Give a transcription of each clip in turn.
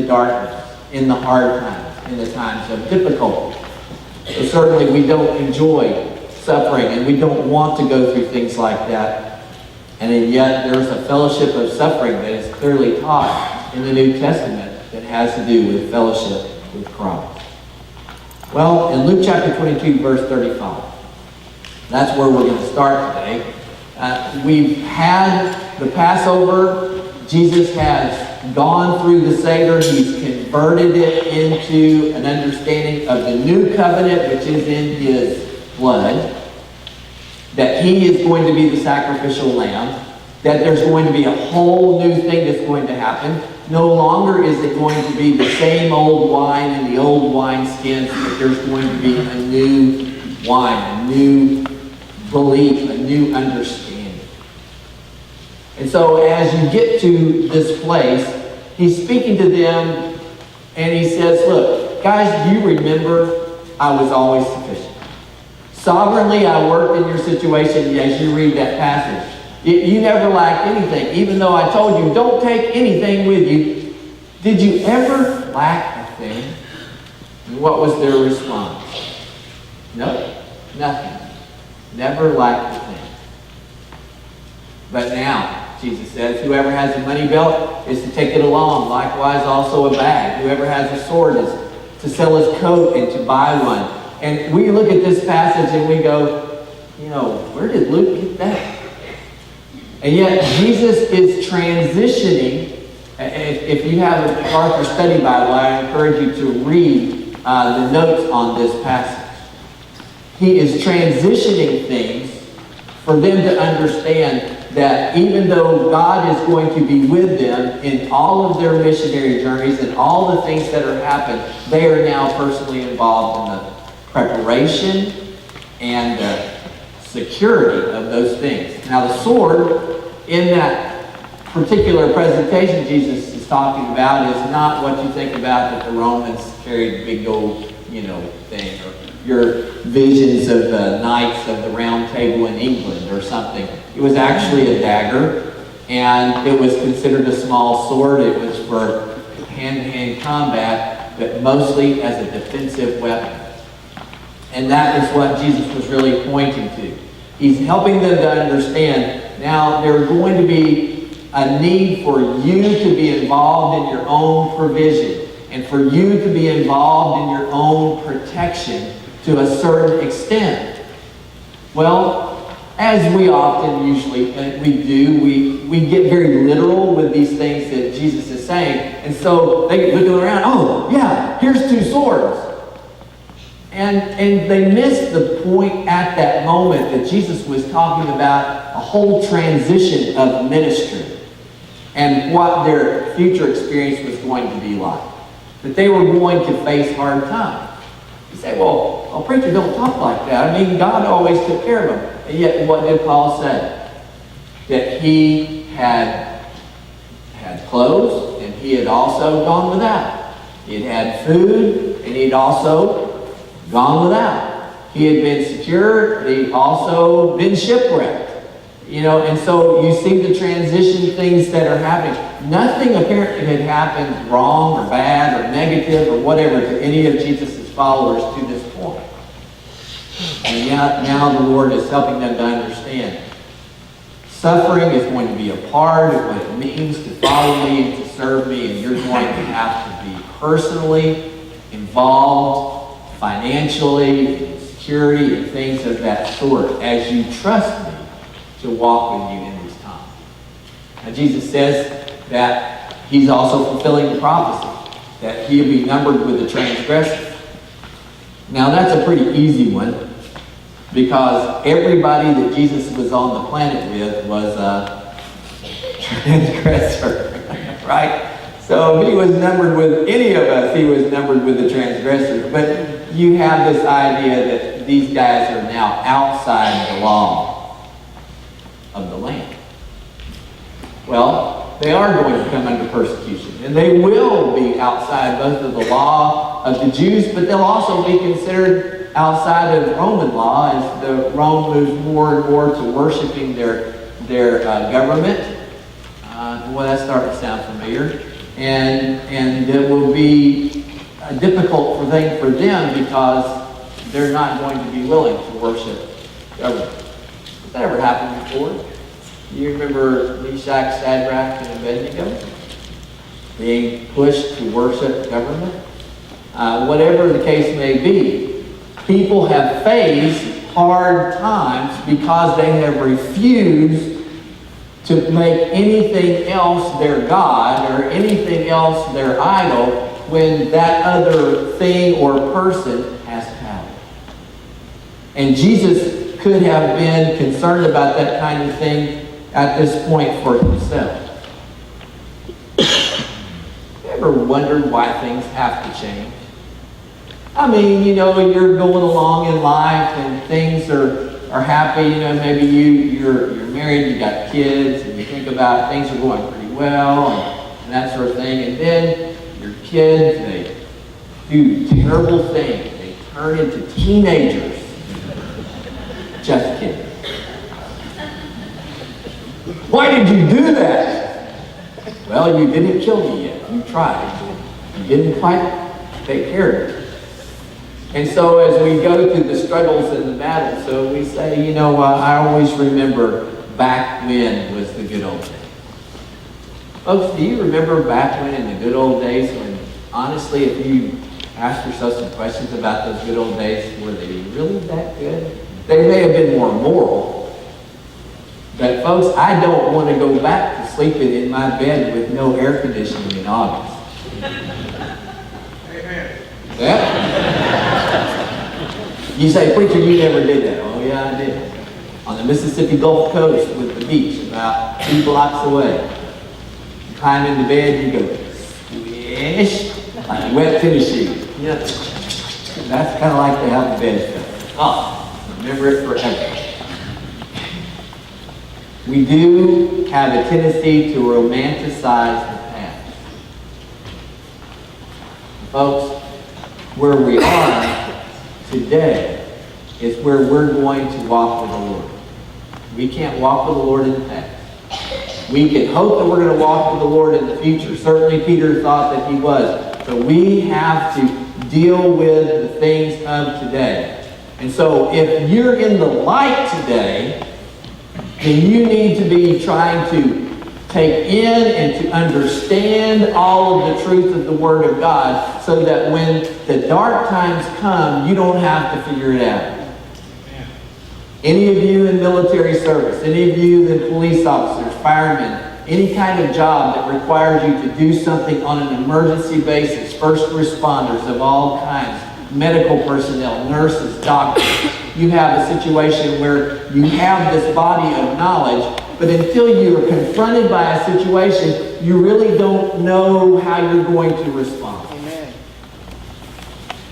the darkness, in the hard times, in the times of difficulty. So certainly we don't enjoy suffering, and we don't want to go through things like that. And yet there's a fellowship of suffering that is clearly taught in the New Testament that has to do with fellowship with Christ. Well, in Luke chapter 22, verse 35, that's where we're going to start today. We've had the Passover. Jesus has gone through the Seder. He's converted it into an understanding of the new covenant, which is in His blood. That He is going to be the sacrificial lamb. That there's going to be a whole new thing that's going to happen. No longer is it going to be the same old wine in the old wineskins, but there's going to be a new wine, a new belief, a new understanding. And so as you get to this place, He's speaking to them and He says, look, guys, do you remember I was always sufficient? Sovereignly I worked in your situation as you read that passage. You never lacked anything, even though I told you, don't take anything with you. Did you ever lack a thing? And what was their response? No, nothing. Never lacked a thing. But now, Jesus says, whoever has a money belt is to take it along. Likewise also a bag. Whoever has a sword is to sell his coat and to buy one. And we look at this passage and we go, where did Luke get that? And yet Jesus is transitioning. If you have a MacArthur Study Bible, I encourage you to read the notes on this passage. He is transitioning things for them to understand that even though God is going to be with them in all of their missionary journeys and all the things that are happening, they are now personally involved in the preparation and the security of those things. Now the sword, in that particular presentation Jesus is talking about, is not what you think about that the Romans carried big gold, thing, or your visions of the knights of the Round Table in England or something. It was actually a dagger, and it was considered a small sword. It was for hand-to-hand combat, but mostly as a defensive weapon. And that is what Jesus was really pointing to. He's helping them to understand now there's going to be a need for you to be involved in your own provision and for you to be involved in your own protection to a certain extent. Well, as we often usually we get very literal with these things that Jesus is saying. And so they get looking around, oh, yeah, here's two swords. And they missed the point at that moment that Jesus was talking about a whole transition of ministry and what their future experience was going to be like. That they were going to face hard times. You say, well, preacher, don't talk like that. I mean, God always took care of them. And yet, what did Paul say? That he had clothes, and he had also gone without. He had food, and he'd also gone without. He had been secured, he'd also been shipwrecked. And so you see the transition things that are happening. Nothing apparently had happened wrong or bad or negative or whatever to any of Jesus' followers to this point. And yet now the Lord is helping them to understand. Suffering is going to be a part of what it means to follow me and to serve me, and you're going to have to be personally involved financially, security, and things of that sort as you trust me to walk with you in these times. Now Jesus says that He's also fulfilling the prophecy, that He'll be numbered with the transgressors. Now that's a pretty easy one, because everybody that Jesus was on the planet with was a transgressor, right? So if He was numbered with any of us, He was numbered with the transgressors. But you have this idea that these guys are now outside the law of the land. Well, they are going to come under persecution, and they will be outside both of the law of the Jews, but they'll also be considered outside of Roman law as the Rome moves more and more to worshiping their government. Well, that's starting to sound familiar. And it will be a difficult thing for them because they're not going to be willing to worship government. Has that ever happened before? You remember Meshach, Shadrach, and Abednego being pushed to worship government? Whatever the case may be, people have faced hard times because they have refused to make anything else their God or anything else their idol when that other thing or person has power. And Jesus could have been concerned about that kind of thing at this point for himself. You ever wondered why things have to change? I mean, you're going along in life and things are happy. Maybe you're married, you got kids, and you think about things are going pretty well and that sort of thing. And then your kids, they do terrible things. They turn into teenagers. Just kidding. Why did you do that? Well, you didn't kill me yet. You tried. You didn't quite take care of it. And so as we go through the struggles and the battles, so we say, I always remember back when was the good old days. Folks, do you remember back when in the good old days when, honestly, if you ask yourself some questions about those good old days, were they really that good? They may have been more moral. But folks, I don't want to go back to sleeping in my bed with no air conditioning in August. Amen. Yeah? You say, preacher, you never did that. Oh, yeah, I did. On the Mississippi Gulf Coast with the beach about 2 blocks away. You climb into bed, you go, swish, like wet tennis shoes. That's kind of like they have the bed stuff. Oh, remember it forever. We do have a tendency to romanticize the past. Folks, where we are today is where we're going to walk with the Lord. We can't walk with the Lord in the past. We can hope that we're going to walk with the Lord in the future. Certainly Peter thought that he was. But we have to deal with the things of today. And so if you're in the light today, then you need to be trying to take in and to understand all of the truth of the Word of God so that when the dark times come, you don't have to figure it out. Any of you in military service, any of you in police officers, firemen, any kind of job that requires you to do something on an emergency basis, first responders of all kinds, medical personnel, nurses, doctors, you have a situation where you have this body of knowledge, but until you are confronted by a situation, you really don't know how you're going to respond. Amen.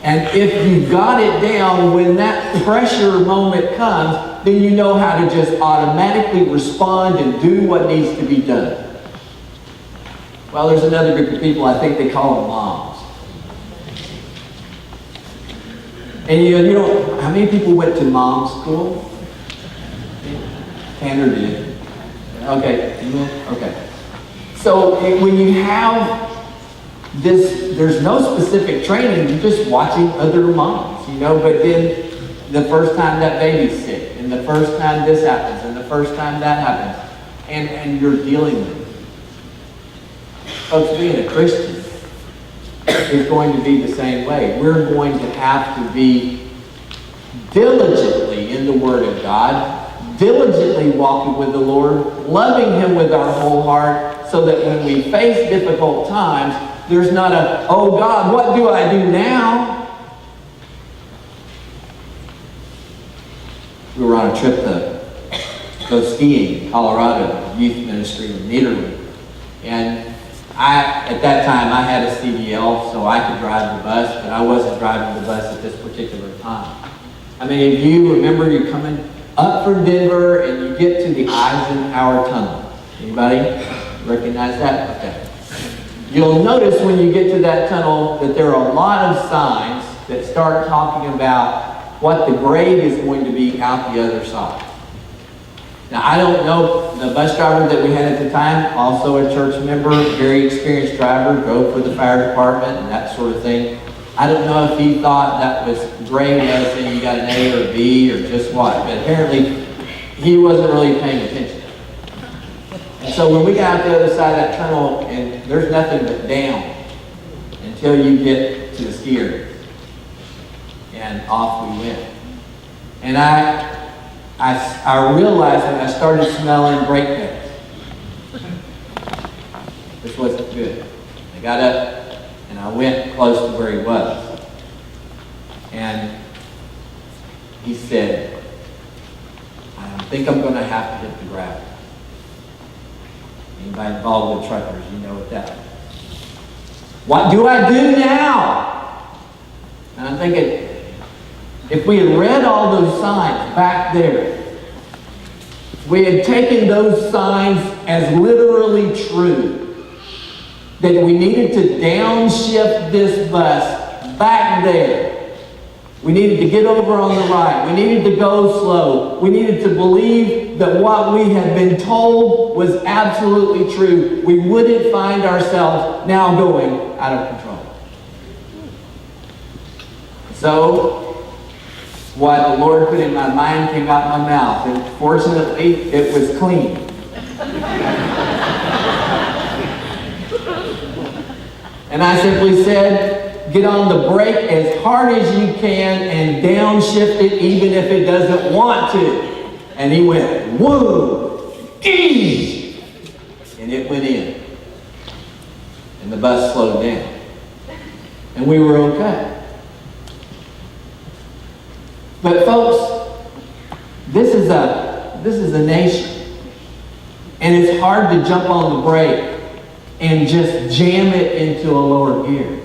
And if you got it down, when that pressure moment comes, then you know how to just automatically respond and do what needs to be done. Well, there's another group of people, I think they call them moms. And you don't, how many people went to mom school? Tanner did. Okay. Okay. So when you have this, there's no specific training, you're just watching other moms, but then the first time that baby's sick, and the first time this happens, and the first time that happens, and you're dealing with it. Folks, being a Christian is going to be the same way. We're going to have to be diligently in the Word of God, diligently walking with the Lord, loving Him with our whole heart, so that when we face difficult times, there's not a, oh God, what do I do now? We were on a trip to go skiing in Colorado, youth ministry in Nederland. And at that time, I had a CDL, so I could drive the bus, but I wasn't driving the bus at this particular time. I mean, if you remember, you're coming up from Denver and you get to the Eisenhower Tunnel. Anybody recognize that? Okay. You'll notice when you get to that tunnel that there are a lot of signs that start talking about what the grade is going to be out the other side. Now, I don't know, the bus driver that we had at the time, also a church member, very experienced driver, drove for the fire department and that sort of thing. I don't know if he thought that was great, as in you got an A or B or just what, but apparently he wasn't really paying attention. And so when we got out the other side of that tunnel, and there's nothing but down until you get to the ski area. And off we went. And I realized that I started smelling brake pads. This wasn't good. I got up and I went close to where he was. And he said, I think I'm going to have to hit the gravel. Anybody involved with truckers, you know what that is. What do I do now? And I'm thinking, if we had read all those signs back there, if we had taken those signs as literally true, that we needed to downshift this bus back there. We needed to get over on the right. We needed to go slow. We needed to believe that what we had been told was absolutely true. We wouldn't find ourselves now going out of control. So, what the Lord put in my mind came out my mouth. And fortunately, it was clean. And I simply said, get on the brake as hard as you can and downshift it even if it doesn't want to. And he went, whoa, eesh, and it went in. And the bus slowed down. And we were okay. But folks, this is a nation. And it's hard to jump on the brake and just jam it into a lower gear.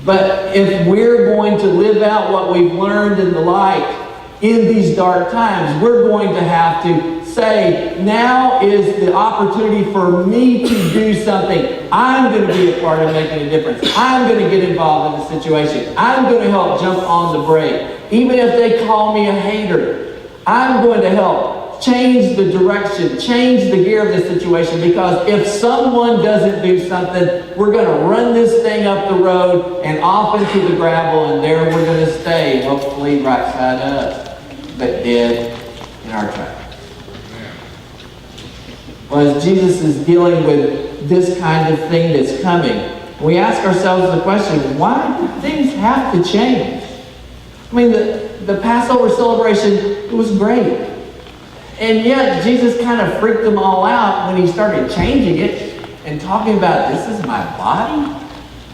But if we're going to live out what we've learned in the light in these dark times, we're going to have to say, now is the opportunity for me to do something. I'm going to be a part of making a difference. I'm going to get involved in the situation. I'm going to help jump on the brake. Even if they call me a hater, I'm going to help change the direction, change the gear of the situation, because if someone doesn't do something, we're going to run this thing up the road and off into the gravel, and there we're going to stay, hopefully right side up, but dead in our tracks. Well, as Jesus is dealing with this kind of thing that's coming, we ask ourselves the question, why do things have to change? I mean, the Passover celebration, it was great. And yet, Jesus kind of freaked them all out when he started changing it and talking about, this is my body.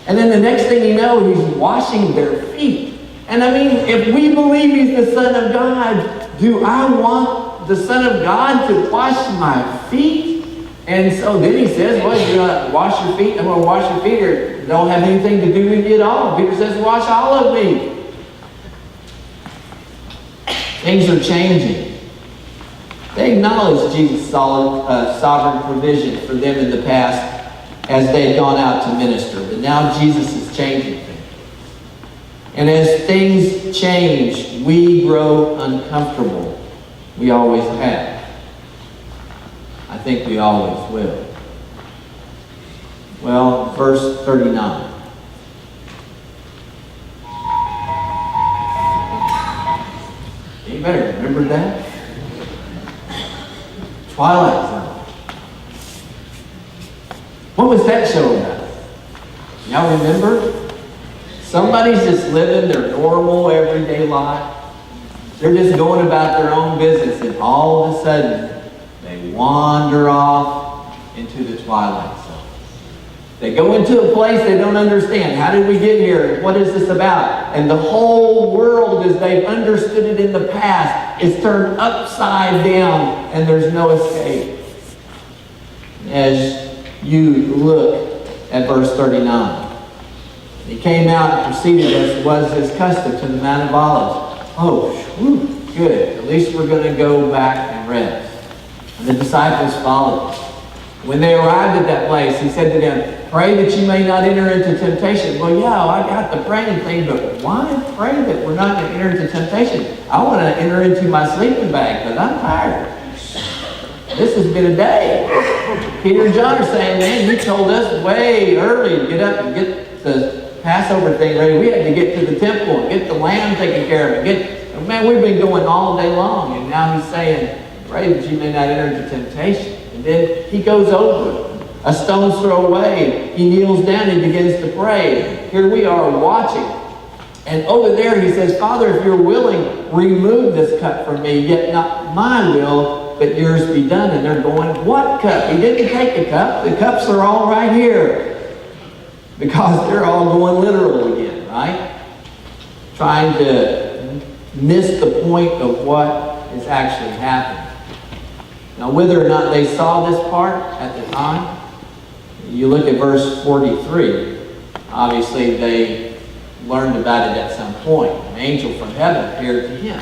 And then the next thing you know, he's washing their feet. And I mean, if we believe he's the Son of God, do I want the Son of God to wash my feet? And so then he says, well, you're going to wash your feet. I'm going to wash your feet, or don't have anything to do with you at all. Peter says, wash all of me. Things are changing. They acknowledged Jesus' sovereign provision for them in the past as they had gone out to minister. But now Jesus is changing things. And as things change, we grow uncomfortable. We always have. I think we always will. Well, verse 39. Anybody remember that? Twilight Zone. What was that show about? Y'all remember? Somebody's just living their normal, everyday life. They're just going about their own business, and all of a sudden, they wander off into the twilight zone. They go into a place they don't understand. How did we get here? What is this about? And the whole world, as they've understood it in the past, is turned upside down, and there's no escape. As you look at verse 39. He came out and proceeded, as was his custom, to the Mount of Olives. Oh, whew, good. At least we're going to go back and rest. And the disciples followed. When they arrived at that place, he said to them, pray that you may not enter into temptation. Well, yeah, I got the praying thing, but why pray that we're not going to enter into temptation? I want to enter into my sleeping bag because I'm tired. This has been a day. Peter and John are saying, man, you told us way early to get up and get the Passover thing ready. We had to get to the temple and get the lamb taken care of. Man, we've been going all day long. And now he's saying, pray that you may not enter into temptation. And then he goes over, a stone's throw away. He kneels down and begins to pray. Here we are watching. And over there he says, Father, if you're willing, remove this cup from me, yet not my will, but yours be done. And they're going, what cup? He didn't take the cup. The cups are all right here. Because they're all going literal again, right? Trying to miss the point of what is actually happening. Now, whether or not they saw this part at the time, you look at verse 43. Obviously, they learned about it at some point. An angel from heaven appeared to him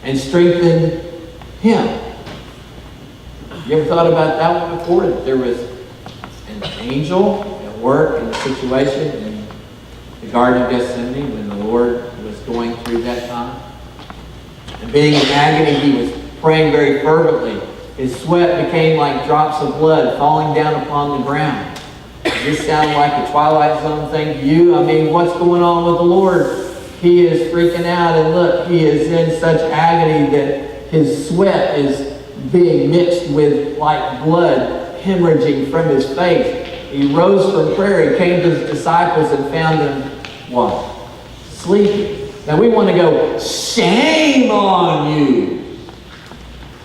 and strengthened him. You ever thought about that one before? That there was an angel at work in the situation in the Garden of Gethsemane when the Lord was going through that time? And being in agony, he was praying very fervently. His sweat became like drops of blood falling down upon the ground. Does this sound like a Twilight Zone thing to you? I mean, what's going on with the Lord? He is freaking out, and look, he is in such agony that his sweat is being mixed with like blood hemorrhaging from his face. He rose from prayer, he came to his disciples and found them, what? Sleeping. Now we want to go, shame on you.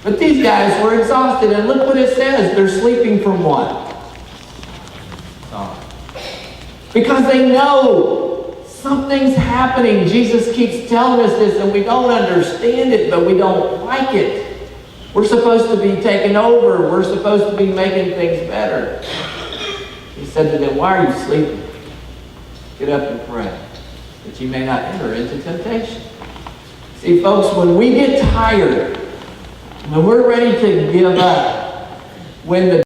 But these guys were exhausted, and look what it says. They're sleeping from what? Because they know something's happening. Jesus keeps telling us this, and we don't understand it, but we don't like it. We're supposed to be taking over. We're supposed to be making things better. He said to them, why are you sleeping? Get up and pray, that you may not enter into temptation. See, folks, when we get tired, when we're ready to give up, when the